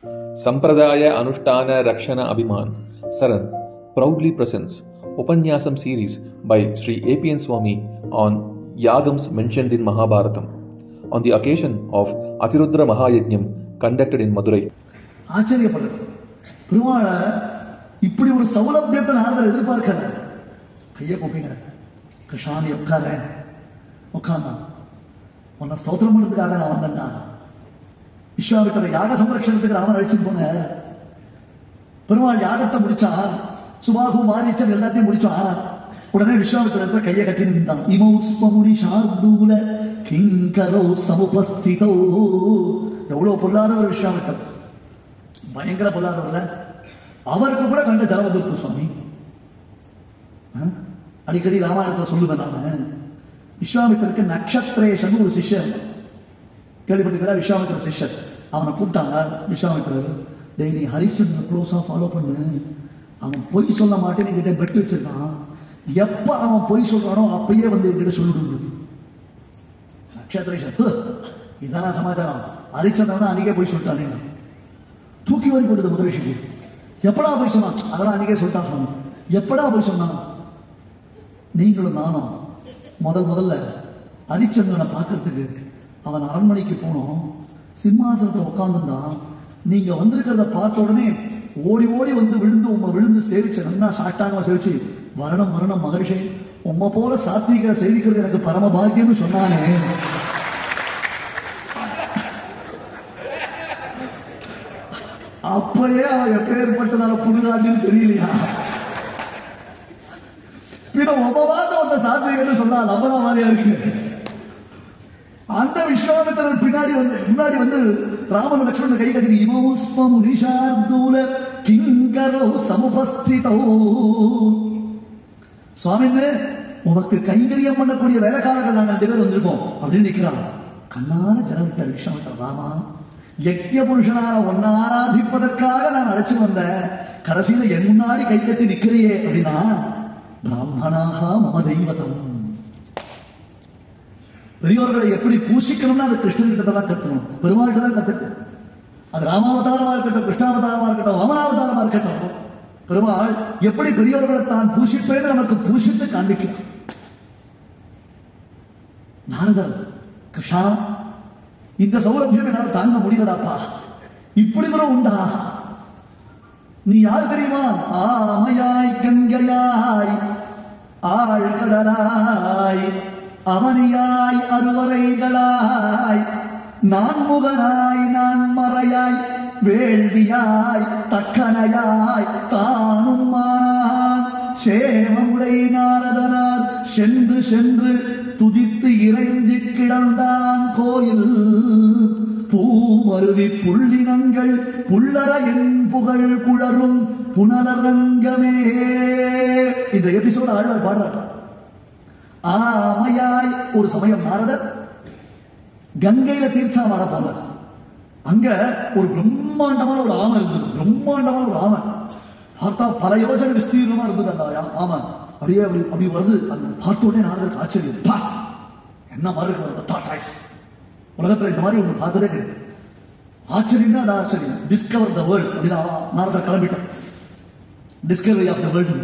Sampradaya Anushtana Rakshana Abhiman Saran proudly presents Upanyasam series by Sri A.P.N. Swami on Yagams mentioned in Mahabharatam on the occasion of Atirudra Mahayajnam conducted in Madurai. ஆச்சரியப்படுது. Perumal இப்படி ஒரு சௌலபியத்தை நாரதர் எதிர்பார்க்கல. கையை கூப்பினார். கிருஷ்ணானி உட்கார்ந்தான். உன்னை ஸ்தோத்திரம் பண்ணுறதுக்காக நான் வந்தேன்னா விஸ்வாமித்திர யாக சம்ரட்சணத்துக்கு ராமன் அழிச்சுட்டு போன பெருமாள் யாகத்தை முடிச்சான். சுபாகு மாரீச்சன் எல்லாத்தையும் முடிச்சான். உடனே விஸ்வாமித்திர கையை கட்டி நின்றான். இமௌஸ்பமுனி சார்தூல கிங்கரோ சமுபஸ்திதோ. எவ்வளவு பொல்லாதவர் விஸ்வாமித்திரர், பயங்கர பொல்லாதவர்ல. அவருக்கு கூட கண்ட ஜலவதுர்த்து சுவாமி. அடிக்கடி ராமாயணத்தை சொல்லுவேன் நான். விஸ்வாமித்திரருக்கு நக்ஷத்ரேஷன் ஒரு சிஷ்யர் கேள்விப்பட்டிருக்கா? விஸ்வாமித்திர சிஷ்யர். அவனை கூப்பிட்டாங்க விஸ்வாமித்திரர். டெய் நீ ஹரிச்சந்திரன் க்ளோஸா ஃபாலோ பண்ணு. அவன் பொய் சொல்ல மாட்டேன்னு என்கிட்ட பெட் வச்சிருக்கான். எப்ப அவன் பொய் சொல்றானோ அப்பயே வந்து என்கிட்ட சொல்லிடு. நக்ஷத்ரேஷன் இதான சமாச்சாரம். ஹரிச்சந்திரன் அன்னைக்கே பொய் சொல்லிட்டானே. தூக்கி வரி போட்டது முதல் விஷயம். எப்படா போய் சொன்னான்? அதெல்லாம் அன்னைக்கே சொல்லிட்டான் சொன்ன. எப்படா போய் சொன்னான்? நீங்களும் நானும் முதல்ல ஹரிச்சந்திரனை பார்க்கறதுக்கு அவன் அரண்மனைக்கு போனோம். சிம்மாசனத்தை உட்கார்ந்துருந்தான். நீங்க வந்திருக்கிறத பார்த்த உடனே ஓடி ஓடி வந்து விழுந்து சேவிச்ச. நல்லா சாட்டாங்க சேவிச்சு வரணும் மகரிஷி, உம்மை போல சாத்விக சேவிக்கிறது எனக்கு பரம பாக்கியம்னு சொன்னானே. அப்பயே அவன் எப்பேற்பட்டதான புதுதாண்டின்னு தெரியலையா? பின்ன ஒவ்வொரு அந்த சாத்விகன்னு சொன்னா நம்பன மாதிரியா இருக்கு. அந்த விஸ்வாமித்திரர் முன்னாடி வந்து ராமன் லட்சுமணன் கை கட்டி இமௌஸ்பம் நிஷார்தூல கிங்கரோ சமுபஸ்திதோ. சுவாமின்னு உனக்கு கைங்கரியம் பண்ணக்கூடிய வேலைக்காரர்கள் நாங்கள் 2 பேர் வந்திருக்கோம் அப்படின்னு நிற்கிறான். கண்ணால ஜனம் விட்டார் விஸ்வாமித்திரர். ராமா, யக்ஞ புருஷனான ஒன்ன ஆராதிப்பதற்காக நான் அழைச்சு வந்தேன். கடைசியில என் முன்னாடி கை கட்டி நிக்கிறையே அப்படின்னா பிராமணாக மம தெய்வதம். பெரியோர்களை எப்படி பூசிக்கணும்னு அது கிருஷ்ணன்கிட்ட தான் கத்துக்கணும், பெருமாள்கிட்ட தான் கத்துக்கு. அது ராமாவதாரமா இருக்கட்டும், கிருஷ்ணாவதாரமா இருக்கட்டும், வாமனாவதாரமா இருக்கட்டும், பெருமாள் எப்படி பெரியோர்களை தான் பூசிப்பேன்னு நமக்கு பூசித்து காண்பிக்கிறார். நாரதர், கிருஷ்ணா இந்த சௌலபியம் என்னால் தாங்க முடியலடாப்பா, இப்படி கூட உண்டா? நீ யார் தெரியுமா? ஆமையாய் கங்கையாய் ஆழ்கடலாய் அவனியாய் அருவரைகளாய் நான்முகனாய் நான்மறையாய் வேள்வியாய் தக்கனையாய் தானும் மானான் சேமமுடை நாரதனார் சென்று சென்று துதித்து இறைஞ்சி கிடந்தான் கோயில் பூமருவி புள்ளினங்கள் புள்ளர என் புகழ் குழரும் புனரங்கமே. இந்த எபிசோட ஆழ்வார் பாடுறார். ஆமையாய் ஒரு சமயம் நாரதர் கங்கையில தீர்த்தாமாட போனார். அங்க ஒரு பிரம்மாண்டமான ஒரு ஆமை இருந்தது. பிரம்மாண்டமான ஒரு ஆமை பார்த்தா பல யோஜனை விஸ்தீர்ணமா இருந்தது. அந்த ஆமை அப்படியே அப்படி வருது. அந்த பார்த்த உடனே நாரதருக்கு ஆச்சரியம். என்ன மாதிரி இருக்கு உலகத்துல இந்த மாதிரி ஒன்று பார்த்ததே கிடையாது. ஆச்சரியம்னா அது ஆச்சரியம். டிஸ்கவர் த வேர்ல்ட் அப்படின்னு நாரதர் கிளம்பிட்டார். Discovery of the world.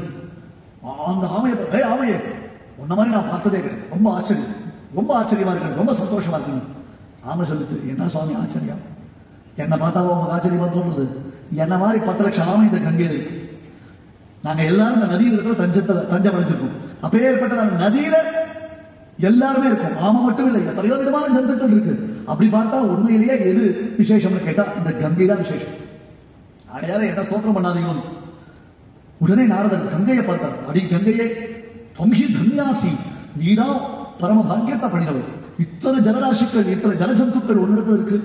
அந்த ஆமையே உன்ன மாதிரி நான் பார்த்ததே கிடையாது. ரொம்ப ஆச்சரியமா இருக்கு, ரொம்ப சந்தோஷமா இருக்கு. ஆமை சொல்லுது, என்ன சுவாமி ஆச்சரியம்? என்னை பார்த்தாவோ உங்களுக்கு ஆச்சரியமா தோணுது? என்ன மாதிரி 10 லட்சம் ஆமை இந்த கங்கையில் இருக்கு. நாங்க எல்லாரும் இந்த நதியில் இருக்கிற தஞ்சம் அடைஞ்சிருக்கோம். அப்பேற்பட்ட அந்த நதியில எல்லாருமே இருக்கும். ஆமை மட்டும் இல்லை, எத்தனையோ விதமான ஜந்துக்கள் இருக்கு. அப்படி பார்த்தா உண்மையிலேயே எது விசேஷம்னு கேட்டா இந்த கங்கை தான் விசேஷம். அடையாள என்ன ஸ்தோத்திரம் பண்ணாதீங்க. உடனே நாரதர் கங்கையை பார்த்தார். அடி கங்கையே, தொங்கி தன்யாசி, நீதான் பரம பாக்கியத்தை பண்ணினவர். இத்தனை ஜலராசிகள், இத்தனை ஜலஜந்துக்கள் ஒன்னிடத்துல இருக்கு.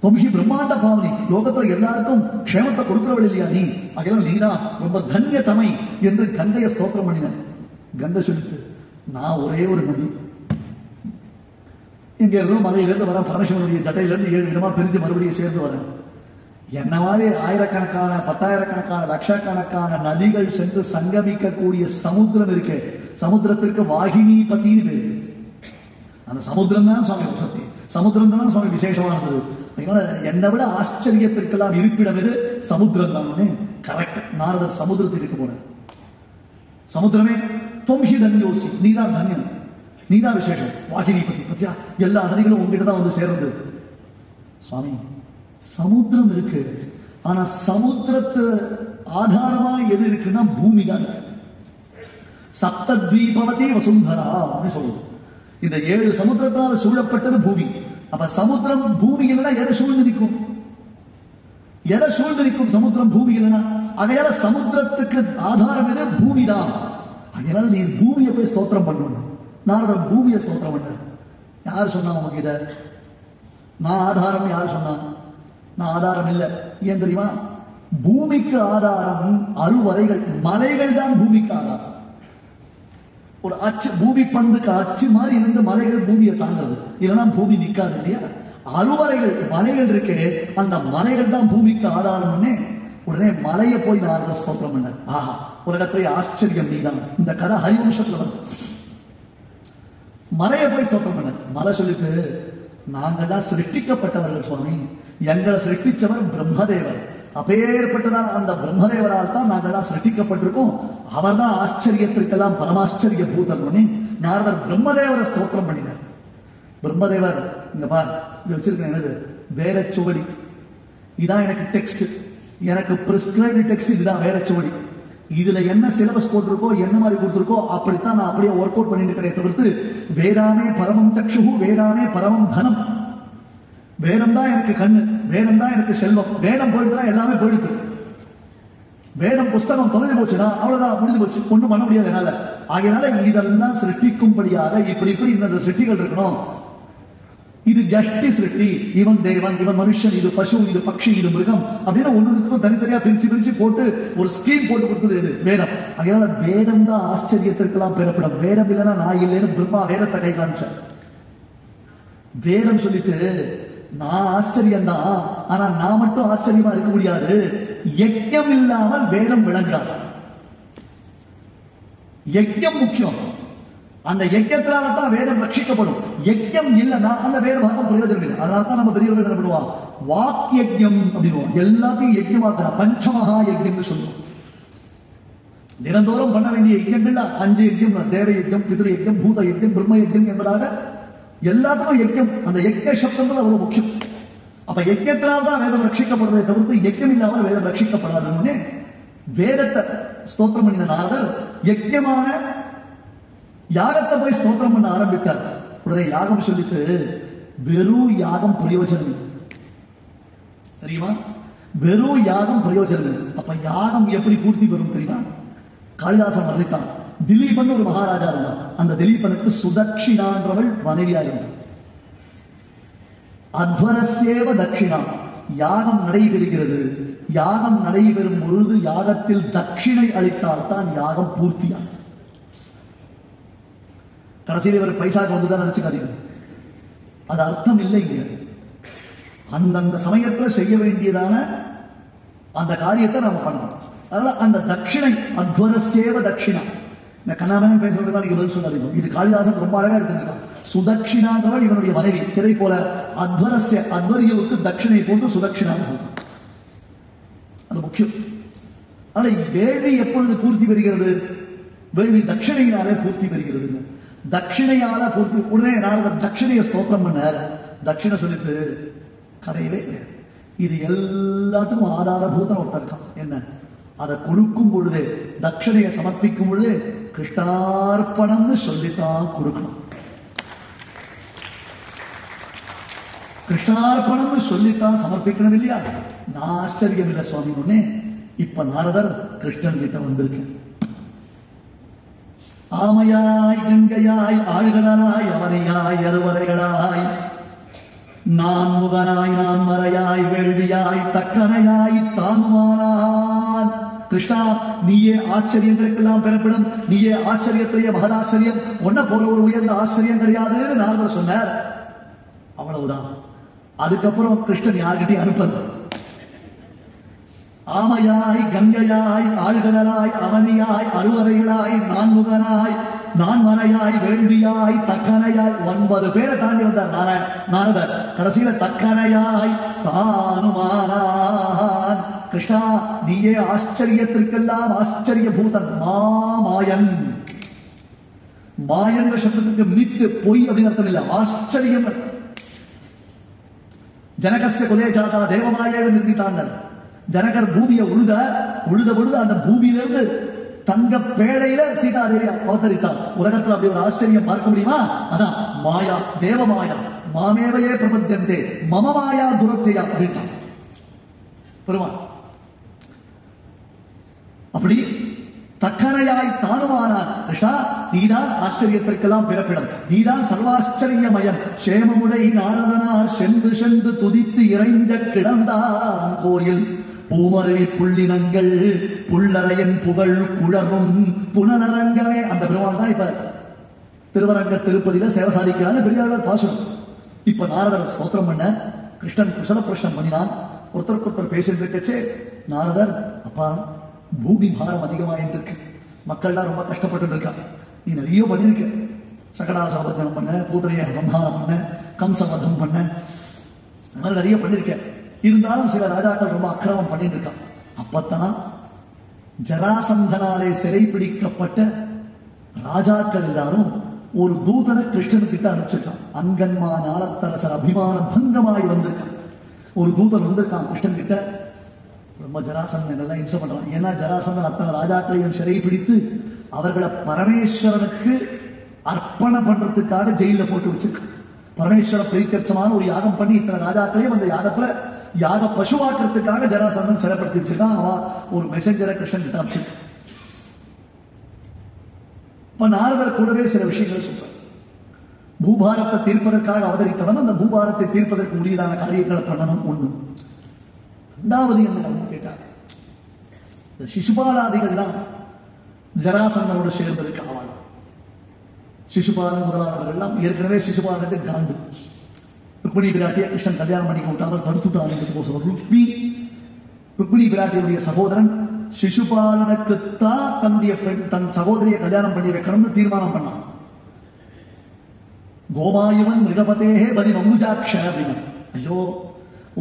தொங்கி பிரம்மாண்ட பாவனி, லோகத்துல எல்லாருக்கும் க்ஷேமத்தை கொடுக்கிறவள் இல்லையா நீ? அகையால் நீதான் ரொம்ப தன்ய தமை என்று கங்கையை ஸ்தோத்திரம் பண்ணின. கங்கை சொல்லிட்டு, நான் ஒரே ஒரு நதி, இங்க இருந்தும் மலையிலிருந்து வர பரமசிவனுடைய ஜட்டையிலிருந்து 7 விதமா பிரிஞ்சு மறுபடியும் சேர்ந்து வரேன். என்ன மாதிரி ஆயிரக்கணக்கான 10,000கணக்கான லட்சக்கணக்கான நதிகள் சென்று சங்கமிக்கக்கூடிய சமுத்திரம் இருக்கு. சமுத்திரத்திற்கு வாகினி பத்தின்னு பேரு. அந்த சமுத்திரம் தான் சுவாமி சக்தி, சமுத்திரம் தான் சுவாமி விசேஷமானது. அதனால என்னை விட ஆச்சரியத்திற்கெல்லாம் இருப்பிடம் எது? சமுத்திரம் தான். கரெக்ட். நாரதர் சமுத்திரத்திற்கு போனார். சமுத்திரமே தொம்ஹி தன்யோசி, நீதான் தன்யம், நீதான் விசேஷம். வாகினி பத்தி பத்தியா எல்லா நதிகளும் உங்ககிட்ட தான் வந்து சேர்ந்து. சுவாமி, சமுத்திரம் இருக்கு, ஆனா சமுத்திரத்து ஆதாரமா எது இருக்குன்னா பூமி தான் இருக்கு. சப்தத்வீபவதி வசுந்தரா அப்படின்னு சொல்லுவோம். இந்த 7 சமுத்திரத்தால் சூழப்பட்டது பூமி. அப்ப சமுத்திரம் பூமி இல்லைன்னா எதை சூழ்ந்து நிற்கும்? எதை சூழ்ந்து நிற்கும் சமுத்திரம் பூமி இல்லைன்னா? அதையால சமுத்திரத்துக்கு ஆதாரம் எது? பூமி தான். அதனால நீ பூமியை போய் ஸ்தோத்திரம் பண்ணணும். நாரதர் பூமியை ஸ்தோத்திரம் பண்ண. யார் சொன்னா உங்ககிட்ட நான் ஆதாரம்? யார் சொன்னா? நான் ஆதாரம் இல்லை. ஏன் தெரியுமா? பூமிக்கு ஆதாரம் அருவரைகள், மலைகள் தான் பூமிக்கு ஆதாரம். ஒரு அச்சு, பூமி பந்துக்கு அச்சு மாதிரி இருந்து மலைகள் பூமியை தாங்கிறது, இல்லைன்னா பூமி நிற்காது இல்லையா? அருவரைகள் மலைகள் இருக்கே, அந்த மலைகள் தான் பூமிக்கு ஆதாரம்னு உடனே மலையை போய் நாரதர் ஸ்தோத்திரம் பண்ண. ஆஹா, உலகத்திலே ஆச்சரியம் நீதான். இந்த கதை ஹரிவம்சத்துல வந்து மலையை போய் ஸ்தோத்திரம் பண்ண. மலை சொல்லிட்டு, நாங்கள்லாம் சிருஷ்டிக்கப்பட்டவர்கள் சுவாமி, எங்களை சிருஷ்டிச்சவர் பிரம்மதேவர். அப்பேற்பட்டதால் அந்த பிரம்மதேவரால் தான் நாங்கள்லாம் சிருஷ்டிக்கப்பட்டிருக்கோம். அவர் தான் ஆச்சரியத்திற்கெல்லாம் பரமாச்சரிய பூதன். நாரதர் பிரம்மதேவரை ஸ்தோத்திரம் பண்ணினார். பிரம்மதேவர், இங்க பார், இங்க வச்சிருக்கேன், என்னது வேற சுவடி, இதான் எனக்கு டெக்ஸ்ட், எனக்கு பிரிஸ்கிரைப்டு டெக்ஸ்ட், இதுதான் வேற சுவடி. இதுல என்ன சிலபஸ் போட்டிருக்கோ, என்ன மாதிரி கொடுத்திருக்கோ அப்படித்தான் நான் அப்படியே ஒர்க் அவுட் பண்ணிட்டு இருக்கிறேன். தவிர்த்து வேதாமே பரமம் சக்ஷு, வேதாமே பரமம் தனம், வேதம் தான் எனக்கு கண்ணு, வேதம் தான் எனக்கு செல்வம், வேதம் போயிட்டுதான் எல்லாமே போயிடுது. வேதம் புஸ்தகம் தொலைஞ்சு போச்சுன்னா அவ்வளவுதான், முடிஞ்சு போச்சு, ஒண்ணும் பண்ண முடியாது என்னால. ஆகையினால இதெல்லாம் சிருஷ்டிக்கும்படியாக இப்படி இந்த சிருஷ்டிகள் இருக்கணும். இது ஜஷ்டி சிருஷ்டி, இவன் தேவன், இவன் மனுஷன், இது பசு, இது பக்ஷி, இது மிருகம் அப்படின்னு ஒன்றுக்கும் தனித்தனியா பிரிச்சு போட்டு ஒரு ஸ்கீம் போட்டு கொடுத்தது இது வேதம். அதனால வேதம் தான் ஆச்சரியத்திற்கெல்லாம் பெறப்படும். வேதம் இல்லைன்னா நான் இல்லைன்னு பிரம்மா வேதத்தை கை காமிச்சார். வேதம் சொல்லிட்டு, நான் ஆச்சரியம் தான், ஆனா நான் மட்டும் ஆச்சரியமா இருக்க முடியாது, யஜ்ஞம் இல்லாமல் வேதம் விளங்காது. யஜ்ஞம் முக்கியம். அந்த யஜ்ஞத்தினால தான் வேதம் ரட்சிக்கப்படும். யஜ்ஞம் இல்லைன்னா அந்த வேத பாகம் பிரயோஜனம் இல்லை. அதனால தான் நம்ம பெரியவர்கள் என்ன பண்ணுவோம், வாக் யஜ்ஞம் அப்படின்னுவோம். எல்லாத்தையும் யஜ்ஞமாக்குற பஞ்சமகா யஜ்ஞம்னு சொல்லுவோம். தினந்தோறும் பண்ண வேண்டிய யஜ்ஞங்கள் 5 யஜ்ஞம்: தேவ யஜ்ஞம், பிதிரு யஜ்ஞம், பூத யஜ்ஞம், பிரம்ம யஜ்ஞம் என்பதாக எல்லாத்துக்கும் யஜ்ஞம். அந்த யஜ்ஞ சப்தங்கள் அவ்வளவு முக்கியம். அப்ப யஜ்ஞத்தினால் தான் வேதம் ரட்சிக்கப்படுறதை தவிர்த்து யஜ்ஞம் இல்லாமல் வேதம் ரட்சிக்கப்படாதுன்னு வேதத்தை ஸ்தோத்திரம் பண்ணின நாரதர் யஜ்ஞமான யாகத்தை போய் ஸ்தோத்திரம் பண்ண ஆரம்பித்தார். உடனே யாகம் சொல்லிட்டு, வெறும் யாகம் பிரயோஜனம் தெரியுமா? வெறும் யாகம் பிரயோஜனம். அப்ப யாகம் எப்படி பூர்த்தி பெறும் தெரியுமா? காளிதாசன் வர்ணித்தான். திலீபன் ஒரு மகாராஜா இருந்தார். அந்த திலீபனுக்கு சுதக்ஷினான்றவள் மனைவியா இருந்தார். அத்வரசேவ தட்சிணா, யாகம் நடைபெறுகிறது. யாகம் நடைபெறும் பொழுது யாகத்தில் தட்சிணை அளித்தால் தான் யாகம் பூர்த்தியாகும். கடைசியில் இவர் பைசாக்கு வந்துதான் நினைச்சுக்காதீங்க, அது அர்த்தம் இல்லைங்க. அந்தந்த சமயத்துல செய்ய வேண்டியதான அந்த காரியத்தை நாம பண்ணணும். அதனால அந்த தட்சிணை, அத்வரசேவ தட்சிணா. இந்த கண்ணாமன் பேசுறதுதான் நீங்க பதில் சொல்லாதீங்க. இது காளிதாசன் ரொம்ப அழகா எடுத்துக்கலாம். சுதக்ஷினான்றவள் இவனுடைய மனைவி. இதை போல அத்வரஸ்ய, அத்வரியுவுக்கு தட்சிணை போட்டு சுதக்ஷினான்னு சொல்றான். அது முக்கியம். ஆனா வேள்வி எப்பொழுது பூர்த்தி பெறுகிறது? வேள்வி தட்சிணையினாலே பூர்த்தி பெறுகிறது. தட்சிணையால பூர்த்தி. உடனே நாரதர் தட்சிணையை ஸ்தோத்திரம் பண்ணார். தட்சிணை சொல்லிட்டு, கடையவே இது எல்லாத்துக்கும் ஆதாரபூதம் ஒருத்தர் இருக்கான். என்ன? அதை கொடுக்கும் பொழுது, தட்சிணையை சமர்ப்பிக்கும் பொழுது கிருஷ்ணார்ப்பணம்னு சொல்லித்தான் கொடுக்கணும். கிருஷ்ணார்ப்பணம்னு சொல்லித்தான் சமர்ப்பிக்கணும் இல்லையா? நான் ஆச்சரியம் இல்லை சுவாமி. ஒன்னே இப்ப நாரதர் கிருஷ்ணன் கிட்ட வந்திருக்கேன். ஆமையாய், கங்கையாய், ஆழ்கடலாய், அவனையாய், அறுவரைகளாய், நான் முகனாய், நான் மறையாய், வேள்வியாய், தக்கனையாய், தானுமானான். கிருஷ்ணா, நீயே ஆச்சரியங்களுக்கெல்லாம் பெறப்படும், நீயே ஆச்சரியத்திலேயே மகதாச்சரியம், ஒன்ன போல ஒரு உயர்ந்த ஆச்சரியம் கிடையாதுன்னு நாரதர் சொன்னார். அவ்வளவுதான். அதுக்கப்புறம் கிருஷ்ணன் யார்கிட்டையும் அனுப்பல. ஆமையாய், கங்கையாய், ஆழ்கடலாய், அவனியாய், அருவரைகளாய், நான்முகனாய், நான்மறையாய், வேள்வியாய், தக்கனையாய், 9 பேரை தாண்டி வந்தார் நாரதர். கடைசியில தக்கனையாய் தானுமானான். கிருஷ்ணா, நீயே ஆச்சரியத்திற்கெல்லாம் ஆச்சரிய பூதன், மாமாயன். மாயன் சப்தத்துக்கு மித்து, பொய் அப்படின்னு அர்த்தம் இல்ல, ஆச்சரியம். ஜனகஸ்ய குலே ஜாதா தேவமாயேவ நிர்மித்தாங்க. ஜனகர் பூமியை உழுத அந்த பூமியிலிருந்து தங்க பேழையில சீதாதேவி அவதரித்தார். உலகத்தில் அப்படி ஒரு ஆச்சரியம் பார்க்க முடியுமா? அதான் மாயா, தேவமாயா. மாமேவையே பிரபத்தியந்தே மம மாயா துரத்தையா அப்படின்ட்டான் பெருமாள். அப்படி தக்கனையாய் தானுமானார். கிருஷ்ணா, நீதான் ஆச்சரியத்திற்கெல்லாம் பிறப்பிடம், நீதான் சர்வாச்சரியமயம். சேமமுடை நாரதனார் சென்று சென்று துதித்து இறைஞ்ச கிடந்தான் கோயில் பூமருவி புள்ளினங்கள் புள்ளரையன் புகழ் குழரும் புனரங்கமே. அந்த பெருமாள் தான் இப்ப திருவரங்க திருப்பதியில சேவை சாதிக்கிறான்னு பெரியாளர் பாசுரம். இப்ப நாரதர் ஸ்தோத்திரம் பண்ண, கிருஷ்ணன் குசல பிரஷ்னம் பண்ணினான். ஒருத்தருக்கு பேசிட்டு இருக்கச்சே நாரதர், அப்பா பூமி பாரம் அதிகமாயிட்டு இருக்கு, மக்கள்லாம் ரொம்ப கஷ்டப்பட்டு இருக்கா, நீ நிறைய பண்ணிருக்க. சகடாசவர்த்தனம் பண்ண, பூதனைய சம்ஹாரம் பண்ண, கம்சவதம் பண்ண, நிறைய பண்ணிருக்க. இருந்தாலும் சில ராஜாக்கள் ரொம்ப அக்கிரமம் பண்ணிட்டு இருக்கான். அப்பத்தான் ஜராசந்தனாலே சிறை பிடிக்கப்பட்ட ராஜாக்கள் எல்லாரும் ஒரு தூதனை கிருஷ்ணனுக்கிட்ட அனுப்பிச்சிருக்கான். அங்கன்மா ஞானத்தரசர் அபிமான பங்கமாய் வந்திருக்கான். ஒரு தூதன் வந்திருக்கான் கிருஷ்ணன் கிட்ட. ரொம்ப ஜராசந்தன் இம்சை பண்றான். ஏன்னா ஜராசந்தன் அத்தனை ராஜாக்களையும் சிறை பிடித்து அவர்களை பரமேஸ்வரனுக்கு அர்ப்பணம் பண்றதுக்காக ஜெயில போட்டு வச்சிருக்கான். பரமேஸ்வர பிரீத்தியர்த்தமான ஒரு யாகம் பண்ணி இத்தனை ராஜாக்களையும் அந்த யாகத்துல யாக பசுவாக்கிறதுக்காக ஜராசந்தன் சிறைப்படுத்தி வச்சிருக்கான். அவன் ஒரு மெசஞ்சரை கிருஷ்ணன் கிட்ட அனுப்பிச்சிருக்கான். இப்ப நாரதர் கூடவே சில விஷயங்களை சொல்றார். பூபாரத்தை தீர்ப்பதற்காக அவதரித்தவன் அந்த பூபாரத்தை தீர்ப்பதற்கு உரியதான காரியங்களை பண்ணணும். ஒண்ணு. இரண்டாவது என்ன கேட்டார், சிசுபாலாதிகள் தான் ஜராசந்தனோடு சேர்ந்ததுக்கு ஆவாள். சிசுபாலன் முதலானவர்கள் எல்லாம் ஏற்கனவே சிசுபாலனுக்கு காண்டு. ருக்மிணி பிராட்டியை கிருஷ்ணன் கல்யாணம் பண்ணிக்க விட்டாமல் தடுத்துட்டான். ருக்மிணி பிராட்டியுடைய சகோதரன் சிசுபாலனுக்குத்தான் தன் சகோதரியை கல்யாணம் பண்ணி வைக்கணும்னு தீர்மானம் பண்ணான். கோமாயுவன் மிருகபதேகே பலி மங்குஜாட்ச அப்படின்னு. ஐயோ,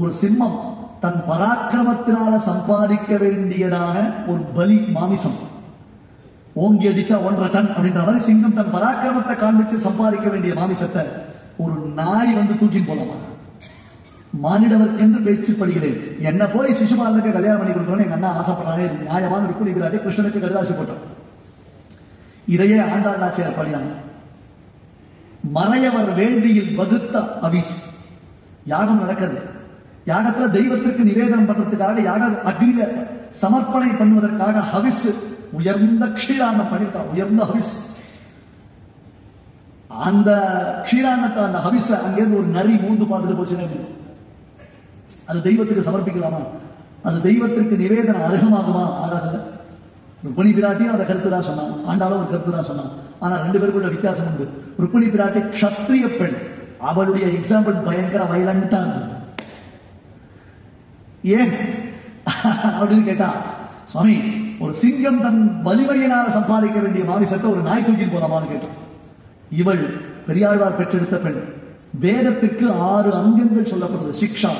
ஒரு சிம்மம் தன் பராக்கிரமத்தினால சம்பாதிக்க வேண்டியதான ஒரு பலி மாமிசம் ஓங்கி அடிச்சா 1.5 டன் அப்படின்ற மாதிரி சிங்கம் தன் பராக்கிரமத்தை காண்பிச்சு சம்பாதிக்க வேண்டிய மாமிசத்தை ஒரு நாய் வந்து தூக்கின்னு போலாமா? மானிடவர்க்கு என்று பேச்சு படுகிறேன். என்ன போய் சிசுபாலனுக்கு கல்யாணம் பண்ணி கொடுக்கணும்னு எங்க அண்ணா ஆசைப்படானே, நியாயமான ருக்மிணி பிராட்டி கிருஷ்ணனுக்கு கடுதாசி போட்டான். இதையே ஆண்டாள் நாச்சியார் பாடினாங்க. மறையவர் வேள்வியில் வகுத்த அவிஸ். யாகம் நடக்கிறது. யாகத்துல தெய்வத்திற்கு நிவேதனம் பண்றதுக்காக யாக அக்னியில சமர்ப்பணை பண்ணுவதற்காக ஹவிஸ், உயர்ந்த க்ஷீராண்ணம் பண்ணிருக்கா. உயர்ந்த ஹவிஸ். அந்த க்ஷீராண்ணத்தை, அந்த ஹவிஸ அங்கிருந்து ஒரு நரி மூந்து பார்த்துட்டு போச்சுன்னு அது தெய்வத்துக்கு சமர்ப்பிக்கலாமா? அது தெய்வத்திற்கு நிவேதனம் அருகமாகுமா? ஆகாது. ருக்மிணி பிராட்டியும் அந்த கருத்து தான் சொன்னான், ஆண்டாலும் ஒரு கருத்து தான் சொன்னான். ஆனா 2 பேருக்குள்ள வித்தியாசம் உண்டு. ருக்மிணி பிராட்டி க்ஷத்ரிய பெண். அவளுடைய எக்ஸாம்பிள் பயங்கர வயலண்டா இருந்தது. ஏன் அப்படின்னு கேட்டா, சுவாமி, ஒரு சிங்கம் தன் வலிமையினால சம்பாதிக்க வேண்டிய மாமிசத்தை ஒரு நாய் தூக்கின்னு போலாமான்னு கேட்டான். இவள் பெரியாழ்வார் பெற்றெடுத்த பெண். வேதத்துக்கு 6 அங்கங்கள் சொல்லப்படுது. சிக்ஷா,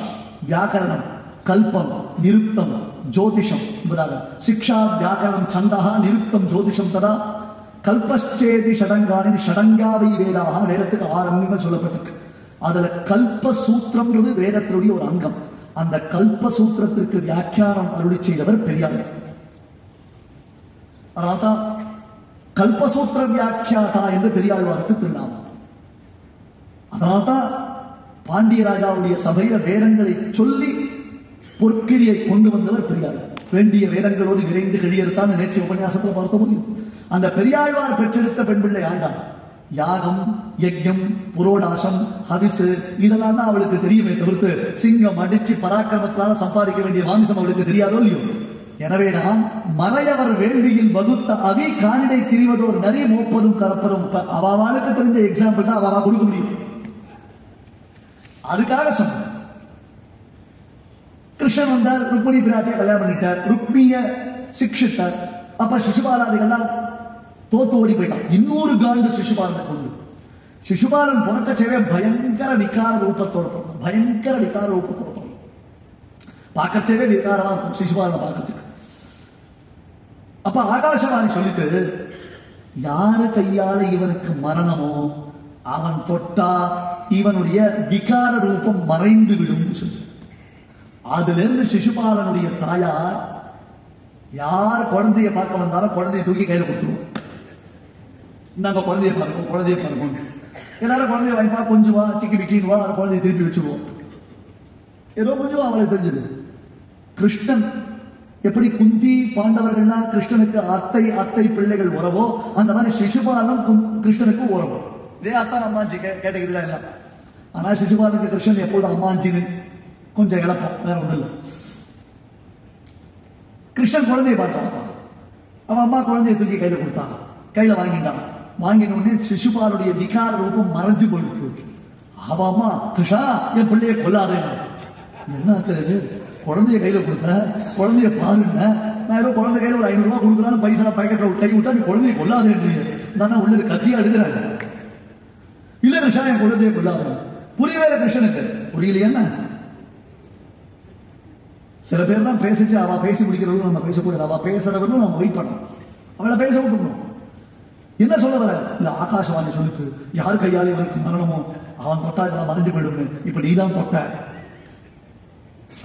வியாக்கரணம், கல்பம், நிருப்தம், ஜோதிஷம் என்பதாக. சிக்ஷா, வியாக்கரணம், சந்தகா, நிருப்தம், ஜோதிஷம் ததா கல்பச்சேதி ஷடங்கானி ஷடங்காவை வேதாக. வேதத்துக்கு 6 அங்கங்கள் சொல்லப்பட்டிருக்கு. அதுல கல்ப சூத்திரம்ன்றது வேதத்தினுடைய ஒரு அங்கம். அந்த கல்ப சூத்திரத்திற்கு வியாக்கியானம் அருளி செய்தவர் பெரியாழ்வார். அதனால்தான் கல்பசூத்திர வியாக்கியாதா என்று பெரியாழ்வாருக்கு திருநாமம். அதனால்தான் பாண்டிய ராஜாவுடைய சபையில வேதங்களை சொல்லி பொற்கிழியை கொண்டு வந்தவர் பெரியாழ்வார். வேண்டிய வேதங்களோடு விரைந்து கிழியறுத்தான் நேற்று உபன்யாசத்துல பார்க்க முடியும். அந்த பெரியாழ்வார் பெற்றெடுத்த பெண் பிள்ளை ஆண்டாள். யாகம், யஜ்யம், புரோடாசம், ஹவிசு இதெல்லாம் தான் அவளுக்கு தெரியுமே தவிர்த்து சிங்கம் அடிச்சு பராக்கிரமத்தால சம்பாதிக்க வேண்டிய மாமிசம் அவளுக்கு தெரியாதோ இல்லையோ. எனவே நான் மறையவர் வேள்வியில் வகுத்த அவி காணிடை திரிவதோர் நரி மூப்பதும் கலப்பதும். அவளுக்கு தெரிஞ்ச எக்ஸாம்பிள் தான் அவ கொடுக்க முடியும். அதுக்காக சொன்ன கிருஷ்ணன் வந்தார், ருக்மிணி பிராட்டியை கல்யாணம் பண்ணிட்டார், ருக்மிய சிக்ஷித்தார். அப்ப சிசுபாலாதிகள்லாம் தோத்து ஓடி போயிட்டான். இன்னொரு காண்டு சிசுபாலனை கொண்டு. சிசுபாலன் பிறக்கச்சேவே பயங்கர விகார ரூபத்தோட பிறந்தான். பயங்கர விகார ரூபத்தோட பிறந்தான். பார்க்கச்சேவே விகாரமா இருக்கும் சிசுபாலனை பார்க்கறதுக்கு. அப்ப ஆகாசவாணி சொல்லிட்டு, யாரு கையால இவனுக்கு மரணமோ அவன் தொட்டா இவனுடைய விகார ரூபம் மறைந்து விடும் சொல்லி. அதுல இருந்து சிசுபாலனுடைய தாயார் யார் குழந்தைய பார்க்க வந்தாலும் குழந்தைய தூக்கி கையில கொடுத்துருவோம். நாங்க குழந்தைய பார்ப்போம், குழந்தைய பார்ப்போம். எல்லாரும் குழந்தைய வாய்ப்பா கொஞ்சம் வா, சிக்கி பிக்கின்னு வா, குழந்தைய திருப்பி வச்சுருவோம். ஏதோ கொஞ்சம் அவளுக்கு தெரிஞ்சது. கிருஷ்ணன் எப்படி குந்தி பாண்டவர்கள்லாம் கிருஷ்ணனுக்கு அத்தை பிள்ளைகள் உறவோ, அந்த மாதிரி சிசுபாலன் கிருஷ்ணனுக்கு உறவோ. இதே அத்தான் அம்மாஞ்சி கேட்டகிரி தான் எல்லாம். ஆனா சிசுபாலனுக்கு கிருஷ்ணன் எப்பொழுது அம்மாஞ்சின்னு கொஞ்சம் இழப்போம், வேற ஒண்ணும் இல்லை. கிருஷ்ணன் குழந்தைய பார்த்தான். அவன் அம்மா குழந்தைய தூக்கி கையில கொடுத்தான். கையில வாங்கிட்டான். வாங்கின உடனே சிசுபாலுடைய விகார ரூபம் மறைஞ்சு போயிடுச்சு. அவன் அம்மா, கிருஷ்ணா என் பிள்ளைய கொல்லாதே. என்ன குழந்தைய கையில கொடுத்த, குழந்தைய பாருங்க. நான் ஏதோ குழந்தை கையில ஒரு 500 ரூபாய் கொடுக்குறான்னு பைசா பாக்கெட்ல கை விட்டா நீ குழந்தைய கொல்லாதேன்றீங்க. நான் உள்ள கத்தியா எடுக்கிறாங்க. இல்ல கிருஷ்ணா என் குழந்தைய கொல்லாத. புரியவே இல்லை கிருஷ்ணனுக்கு. புரியலையா என்ன? சில பேர் தான் பேசிச்சு, அவ பேசி முடிக்கிறவங்களும் நம்ம பேசக்கூடாது. அவ பேசுறவர்களும் நம்ம வெயிட் பண்ணணும். அவளை பேச விட்டுணும். என்ன சொல்ல வர? இல்ல ஆகாசவாணி சொல்லிட்டு, யார் கையாலே இவனுக்கு மரணமோ அவன் தொட்டா இதெல்லாம் மறைஞ்சு போயிடும். இப்ப நீதான் தொட்ட.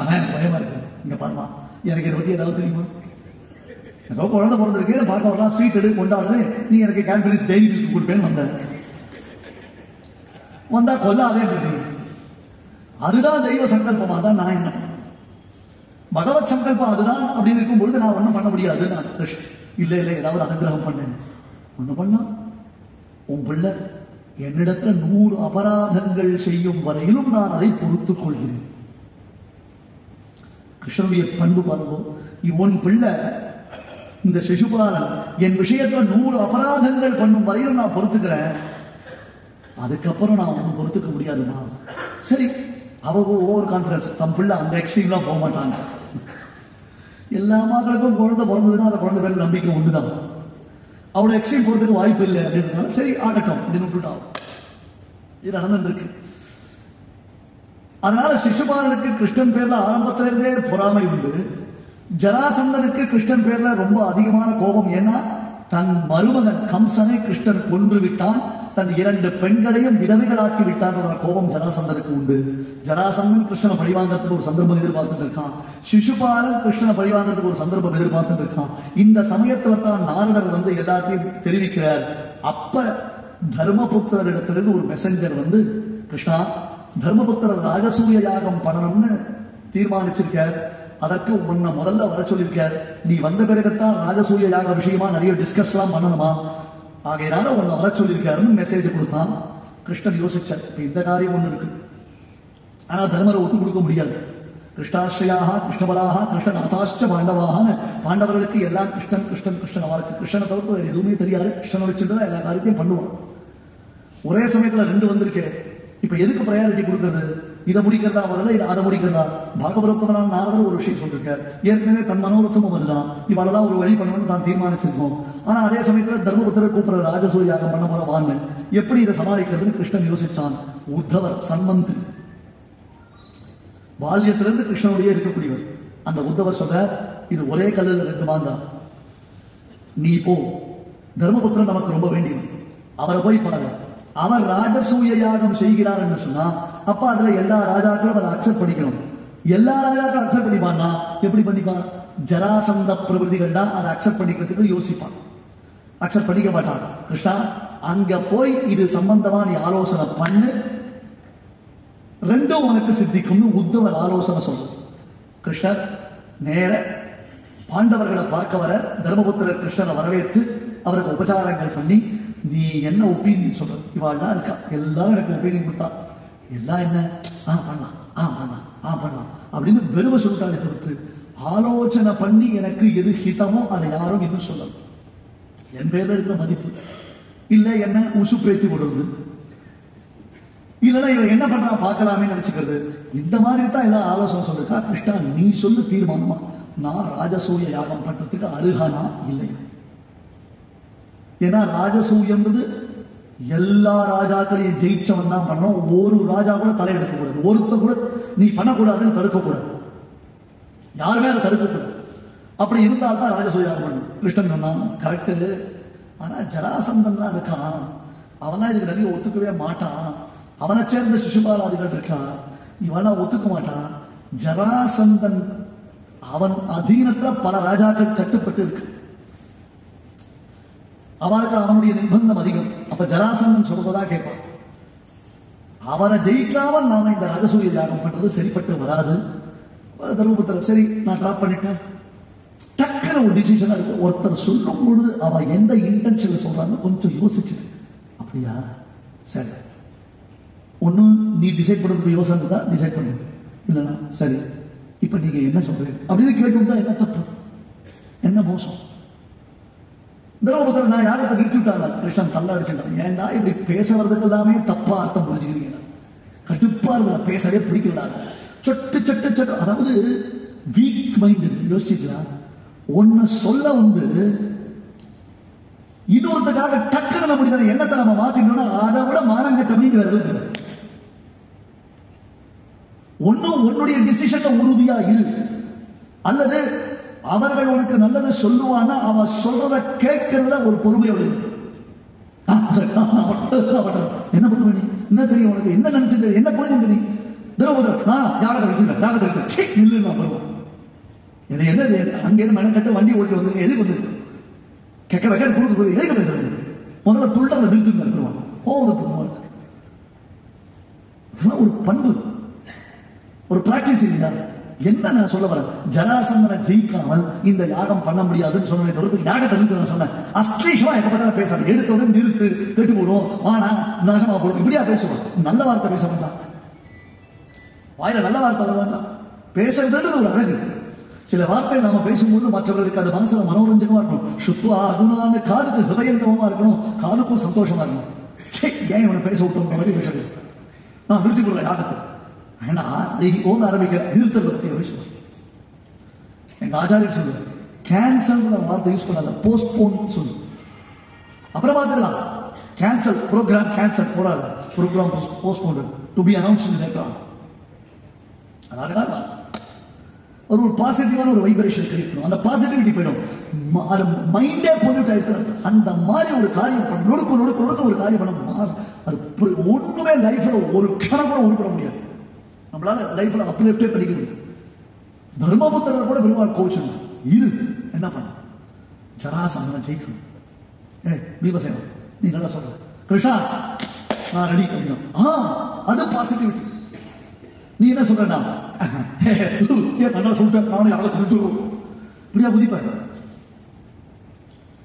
ஆனா எனக்கு பயமா இருக்கு. இங்க பாருமா, எனக்கு இதை பத்தி ஏதாவது தெரியுமா? ஏதோ குழந்தை பிறந்திருக்கு, பார்க்க வரலாம், ஸ்வீட் எடுத்து கொண்டாடுறேன், நீ எனக்கு கேட்பரிஸ் டெய்லி மில்க் கொடுப்பேன்னு வந்தா கொல்லாதே. அதுதான் தெய்வ சங்கல்பமா தான். நான் என்ன பகவத் சங்கல்பம் அதுதான் அப்படின்னு இருக்கும் பொழுது நான் ஒன்றும் பண்ண முடியாது. நான் இல்ல இல்ல ஏதாவது அனுகிரகம் பண்ணேன். ஒண்ணு பண்ணா, உன் பிள்ளை என்னிடத்துல 100 அபராதங்கள் செய்யும் வரையிலும் நான் அதை பொறுத்துக் கொள்கிறேன். கிருஷ்ணனுடைய பண்பு பாருங்க. உன் பிள்ளை இந்த சிசுபாலன் என் விஷயத்துல 100 அபராதங்கள் பண்ணும் வரையிலும் நான் பொறுத்துக்கிறேன். அதுக்கப்புறம் நான் ஒன்றும் பொறுத்துக்க முடியாதுமா. சரி, அவங்க ஓவர் கான்பிடன்ஸ், தம் பிள்ளை அந்த எக்ஸ்ட்ரீம்லாம் போக மாட்டாங்க. எல்லா மக்களுக்கும் குழந்தை பிறந்ததுன்னா அந்த குழந்தை பேர் நம்பிக்கை உண்டுதான். அவளை எக்ஸ்ட்ரீம் போறதுக்கு வாய்ப்பு இல்லை அப்படின்னு சரி ஆகட்டும் அப்படின்னு விட்டுட்டான். இது நடந்துட்டு இருக்கு. அதனால சிசுபாலனுக்கு கிருஷ்ணன் பேர்ல ஆரம்பத்திலிருந்தே பொறாமை உண்டு. ஜராசந்தனுக்கு கிருஷ்ணன் பேர்ல ரொம்ப அதிகமான கோபம். ஏன்னா தன் மருமகன் கம்சனை கிருஷ்ணன் கொன்று விட்டான், தன் 2 பெண்களையும் விதவைகளாக்கி விட்டான். கோபம் ஜராசந்தனுக்கு உண்டு. ஜராசந்தன் கிருஷ்ணனை பழிவாங்கிறதுக்கு ஒரு சந்தர்ப்பம் எதிர்பார்த்துட்டு இருக்கான். சிசுபாலன் கிருஷ்ணனை பழிவாங்கிறதுக்கு ஒரு சந்தர்ப்பம் எதிர்பார்த்துட்டு இருக்கான். இந்த சமயத்துல தான் நாரதர் வந்து எல்லாத்தையும் தெரிவிக்கிறார். அப்ப தர்மபுத்திரரிடத்திலிருந்து ஒரு மெசஞ்சர் வந்து, கிருஷ்ணா, தர்மபுத்திரர் ராஜசூய யாகம் பண்ணணும்னு தீர்மானிச்சிருக்கார். அதற்கு உன்னை முதல்ல வர சொல்லியிருக்கார். நீ வந்த பிறகுத்தான் ராஜசூய யாக விஷயமா நிறைய டிஸ்கஸ் எல்லாம் பண்ணணுமா, ஆகையினால உன்னை வர சொல்லியிருக்காருன்னு மெசேஜ் கொடுத்தான். கிருஷ்ணன் யோசிச்சார், இப்ப இந்த காரியம் ஒண்ணு இருக்கு, ஆனா தர்மரை ஒட்டு கொடுக்க முடியாது. கிருஷ்ணாஸ்ரயாக கிருஷ்ணபலாக கிருஷ்ணநாதாஷ்ட பாண்டவாக, பாண்டவர்களுக்கு எல்லாம் கிருஷ்ணன் கிருஷ்ணன் கிருஷ்ணன். அவருக்கு கிருஷ்ணனை தவிர்த்து வேறு எதுவுமே தெரியாது. கிருஷ்ணனை வச்சுட்டு எல்லா காரியத்தையும் பண்ணுவான். ஒரே சமயத்துல 2 வந்திருக்கு. இப்ப எதுக்கு ப்ரையாரிட்டி கொடுக்கறது? இதை முடிக்கிறதா முதல்ல, இதை அதை முடிக்கிறதா? பாகவதோத்தமனான நாரதர் ஒரு விஷயம் சொல்லிருக்கார். ஏற்கனவே தன் மனோரசமும் அதுதான், இவளதான் ஒரு வழி பண்ணணும்னு தான் தீர்மானிச்சிருக்கோம். ஆனா அதே சமயத்துல தர்மபுத்திரர் கூப்பிடுற ராஜசூய யாகம் பண்ண போற வாங்க, எப்படி இதை சமாளிக்கிறதுன்னு கிருஷ்ணன் யோசிச்சான். உத்தவர் சன்மந்திரி, பால்யத்திலிருந்து கிருஷ்ணனுடைய இருக்கக்கூடியவர். அந்த உத்தவர் சொல்ற, இது ஒரே கல்லுல 2 மாங்கா, நீ போ, தர்மபுத்திரன் நமக்கு ரொம்ப வேண்டியது, அவரை போய் பாரு. அவர் ராஜசூய யாகம் செய்கிறார் என்று சொன்னா அப்ப அதுல எல்லா ராஜாக்களும் அதை அக்செப்ட் பண்ணிக்கணும். எல்லா ராஜாக்களும் அக்செப்ட் பண்ணிப்பான்னா எப்படி பண்ணிப்பான்? ஜராசந்த பிரபுதிகள் தான் அதை அக்செப்ட் பண்ணிக்கிறதுக்கு யோசிப்பான். அக்செப்ட் பண்ணிக்க மாட்டான். கிருஷ்ணா, அங்க போய் இது சம்பந்தமா நீ ஆலோசனை பண்ணு, 2 உனக்கு சித்திக்கும்னு உத்தவர் ஆலோசனை சொல்ற. கிருஷ்ணர் நேர பாண்டவர்களை பார்க்க வர தர்மபுத்திரர் கிருஷ்ணரை வரவேற்று அவருக்கு உபச்சாரங்கள் பண்ணி, நீ என்ன ஒப்பீனியன் சொல்ற? இவாள் தான் இருக்கா, எல்லாரும் எனக்கு ஒப்பீனியன் கொடுத்தா, எல்லாம் என்ன பண்ணலாம் பண்ணலாம் அப்படின்னு வெறும சொல்லிட்டாலே தவிர்த்து ஆலோசனை பண்ணி எனக்கு எது ஹிதமோ அதை யாரும் இன்னும் சொல்லலாம். என் பேர்ல இருக்கிற மதிப்பு இல்ல என்ன உசு பேத்தி விடுறது. இல்லைன்னா இவன் என்ன பண்றான் பார்க்கலாமே நினைச்சுக்கிறது. இந்த மாதிரி தான் ஏதாவது ஆலோசனை சொல்லிருக்கா. கிருஷ்ணா நீ சொல்லு தீர்மானமா, நான் ராஜசூய யாகம் பண்றதுக்கு அருகனா இல்லையா? ஏன்னா ராஜசூயம்ன்றது எல்லா ராஜாக்களையும் ஜெயிச்சவன் தான் பண்ணணும். ஒரு ராஜா கூட தலையெடுக்க கூடாது, ஒருத்த கூட நீ பண்ணக்கூடாதுன்னு தடுக்கக்கூடாது, யாருமே அதை தடுக்கக்கூடாது. அப்படி இருந்தால்தான் ராஜசூய யாகம் பண்ணணும். கிருஷ்ணன் சொன்னான் கரெக்டு. ஆனா ஜராசந்தன் தான் இருக்கான், அவனா இதுக்கு நிறைய ஒத்துக்கவே மாட்டான். அவனை சேர்ந்த சிசுபாலாதிகள் இருக்கா, இவெல்லாம் ஒத்துக்க மாட்டான். ஜராசந்தன் அவன் அதீனத்துல பல ராஜாக்கள் கட்டுப்பட்டு இருக்கு, அவனுக்கு அவனுடைய நிர்பந்தம் அதிகம். அப்ப ஜராசந்தன் சொல்றதா கேட்பான். அவனை ஜெயிக்காமல் நாம இந்த ராஜசூய யாகம் பண்றது சரிப்பட்டு வராது. தர்மபுத்திரர் சரி நான் டிராப் பண்ணிட்டேன். டக்குன்னு ஒரு டிசிஷனா இருக்கு. ஒருத்தர் சொல்லும் பொழுது அவன் எந்த இன்டென்ஷன்ல சொல்றான்னு கொஞ்சம் யோசிச்சு, அப்படியா சரி ஒண்ணு நீ டிசைட் பண்றதுக்கு யோசனை தான் டிசைட் பண்ணு, இல்லைன்னா சரி இப்ப நீங்க என்ன சொல்றீங்க அப்படின்னு கேட்டுட்டா என்ன தப்பு, என்ன மோசம்? தர்மபுத்திரர் நான் யாகத்தை நிறுத்தி விட்டாங்க. கிருஷ்ணன் தள்ள அடிச்சுட்டான். ஏன்டா இப்படி பேச வர்றதுக்கு எல்லாமே தப்பா அர்த்தம் புரிஞ்சுக்கிறீங்க, கடுப்பா இருந்த பேசவே பிடிக்கிறாங்க. சொட்டு சொட்டு சொட்டு, அதாவது வீக் மைண்ட். யோசிச்சுக்கலாம், ஒன்னு சொல்ல வந்து இன்னொருத்தக்காக டக்குன்னு முடிந்த எண்ணத்தை நம்ம மாத்தினோம்னா அதை விட மானங்கட்ட அப்படிங்கிறது. ஒன்னும் உன்னுடைய டிசிஷன்ல உறுதியா இரு, அல்லது அவர்கள் உனக்கு நல்லது சொல்லுவானா அவன் சொல்றத கேட்கறதுல ஒரு பொறுமையோடு. என்ன பண்ணுவ நீ, என்ன தெரியும் உனக்கு, என்ன நினைச்சிட்டு என்ன புரிஞ்சு நீ? என்னது அங்கேயிருந்து மெனக்கட்டு வண்டி ஓட்டு வந்து எதுக்கு வந்து கெக்க வைக்க கொடுக்க எதுக்கு பேசுறது? முதல்ல துள்ளாத நிறுத்துங்க இருக்கிறோம் கோவத்துக்கு. அதெல்லாம் ஒரு பண்பு, ஒரு பிராக்டிஸ் இல்லையா? என்ன நான் சொல்ல வரேன், ஜராசந்தனை ஜெயிக்காமல் இந்த யாகம் பண்ண முடியாதுன்னு சொன்ன தவிர்த்து யாகத்தை நிறுத்த சொன்னேன். அஸ்லீஷமா எப்ப பார்த்தாலும் பேசாது, எடுத்த உடனே நிறுத்து கேட்டு போடும், ஆனா நகமா போடும், இப்படியா பேசுவான். நல்ல வார்த்தை பேச வேண்டாம், வாயில நல்ல வார்த்தை வர வேண்டாம். பேசுறதுன்னு ஒரு அழகு. சில வார்த்தை நாம பேசும்போது மற்றவர்களுக்கு அது மனசுல மனோரஞ்சகமா இருக்கணும். சுத்துவா அதுனால காதுக்கு ஹிருதயங்கமா இருக்கணும், காதுக்கும் சந்தோஷமா இருக்கணும். ஏன் இவனை பேச விட்டோம் மாதிரி பேசுறது. நான் நிறுத்தி கொடுறேன் யாகத்தை. ஏன்னா ஓங்க ஆரம்பிக்க நிறுத்தத்தை பத்தி விஷயம் எங்க ஆச்சாரியர் சொல்லுவார், கேன்சல் வார்த்தை யூஸ் பண்ணாத, போஸ்ட்போன் சொல்லு. அப்புறம் பார்த்துக்கலாம். கேன்சல் ப்ரோக்ராம் கேன்சல் போடாது, programme postpone to be announced later on. அதான் ஒரு பாசிட்டிவான ஒரு வைப்ரேஷன் கிடைக்கணும். அந்த பாசிட்டிவிட்டி போயிடும், மைண்டே பொல்யூட் ஆயிடுச்சு. அந்த மாதிரி ஒரு காரியம் பண்ண நொடுக்க நொடுக்க நொடுக்க ஒரு காரியம் பண்ண அது ஒண்ணுமே லைஃப்ல ஒரு க்ஷணம் கூட உருப்பட முடியாது. நம்மளால லைஃப்ல அப்லிஃப்டே பண்ணிக்க முடியும். தர்மபுத்திரர் கூட பெருமாள் கோவிச்சணும், இரு என்ன பண்ண ஜராசந்தனை ஜெயிக்கணும். பீமசேனா நீ நல்லா சொல்ற, கிருஷ்ணா நான் ரெடி பண்ணிடும். அது பாசிட்டிவிட்டி. நீ என்ன சொல்றா, நல்லா சொல்லிட்டேன் நானும் யாரை சொல்லிட்டு இப்படியா குதிப்ப.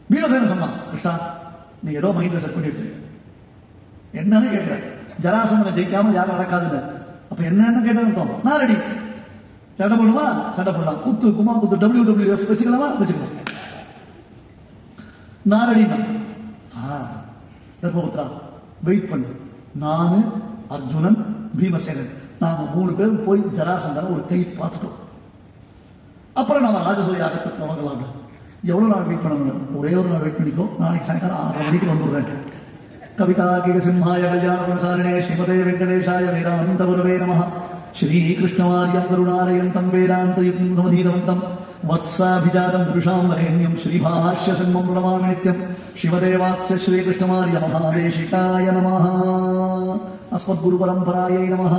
பீமசேன சொன்னான், கிருஷ்ணா நீ ஏதோ மைண்ட்ல செட் பண்ணி வச்சிருக்க, என்னன்னு கேட்கிற. ஜராசந்தனை ஜெயிக்காம யாரும் நடக்காதுன்னு. அப்ப என்னன்னு கேட்டா நான் ரெடி. சண்டை பண்ணுவா சண்டை பண்ணலாம், குத்து குமா குத்து WWF வச்சுக்கலாமா வச்சுக்கலாம், நான் ரெடி. தர்மபுத்திரா வெயிட் பண்ணு, நானு அர்ஜுனன் பீமசேனன் நாங்க 3 பேரும் போய் ஜராசந்தனை ஒரு கை பார்த்துட்டோம். அப்புறம் நாம ராஜசூய யாகத்தை தொடங்கலாம். எவ்வளவு நாள் வெயிட் பண்ண முடியும்? ஒரே ஒரு நாள் வெயிட் பண்ணிக்கோ. நாளைக்கு சாயங்காலம் 6:30 மணிக்கு வந்துடுறேன். கவிதார்க்கிக சிம்ஹாய கல்யாணகுணசாலினே ஸ்ரீமதே வெங்கடேஷாய வேதாந்த குரவே நமः. ஸ்ரீகிருஷ்ணவார்யம் கருணாலயந்தம் வேதாந்தயுக்தம் சமதீரவந்தம் வத்சாபிஜாதம் புருஷாம் வரேண்யம் ஸ்ரீபாஷ்ய சிம்மம் பிரணமாமி நித்யம். சிவதேவாஸ்ய ஸ்ரீகிருஷ்ணவார்ய மகாதேசிகாய நமः. அஸ்மத்குரு பரம்பராயை நமः.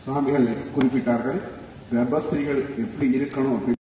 சுவாமிகள் குறிப்பிட்டார்கள், கர்ப்பஸ்திரீகள் எப்படி இருக்கணும்